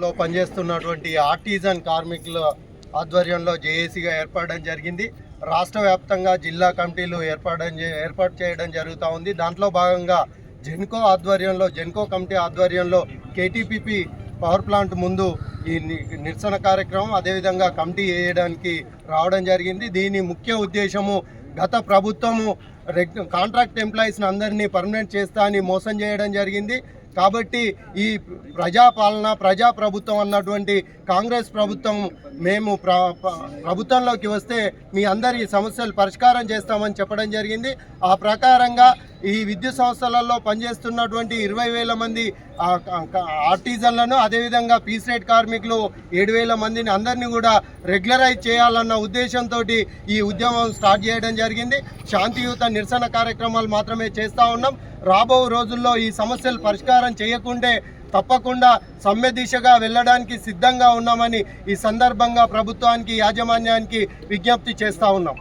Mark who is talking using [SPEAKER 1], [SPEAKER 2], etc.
[SPEAKER 1] లో పనిచేస్తున్నటువంటి ఆర్టిజన్ కార్మికుల ఆధ్వర్యంలో జేఏసీగా ఏర్పడడం జరిగింది. రాష్ట్ర వ్యాప్తంగా జిల్లా కమిటీలు ఏర్పాటు చేయడం జరుగుతూ ఉంది. దాంట్లో భాగంగా జెన్కో కమిటీ ఆధ్వర్యంలో కేటీపీపీ పవర్ ప్లాంట్ ముందు ఈ నిరసన కార్యక్రమం అదేవిధంగా కమిటీ వేయడానికి రావడం జరిగింది. దీని ముఖ్య ఉద్దేశము గత ప్రభుత్వము కాంట్రాక్ట్ ఎంప్లాయీస్ని అందరినీ పర్మనెంట్ చేస్తా అని మోసం చేయడం జరిగింది. కాబట్టి ఈ ప్రజాప్రభుత్వం అన్నటువంటి కాంగ్రెస్ ప్రభుత్వం మేము ప్రభుత్వంలోకి వస్తే మీ అందరి సమస్యలు పరిష్కారం చేస్తామని చెప్పడం జరిగింది. ఆ ప్రకారంగా ఈ విద్యుత్ సంస్థలలో పనిచేస్తున్నటువంటి 20,000 మంది ఆర్టిజన్లను అదేవిధంగా పీస్ రేట్ కార్మికులు 7,000 మందిని అందరినీ కూడా రెగ్యులరైజ్ చేయాలన్న ఉద్దేశంతో ఈ ఉద్యమం స్టార్ట్ చేయడం జరిగింది. శాంతియుత నిరసన కార్యక్రమాలు మాత్రమే చేస్తూ ఉన్నాం. రాబో రోజుల్లో ఈ సమస్యలు పరిష్కారం చేయకుంటే తప్పకుండా సమ్మె దిశగా వెళ్ళడానికి సిద్ధంగా ఉన్నామని ఈ సందర్భంగా ప్రభుత్వానికి యాజమాన్యానికి విజ్ఞప్తి చేస్తూ ఉన్నాం.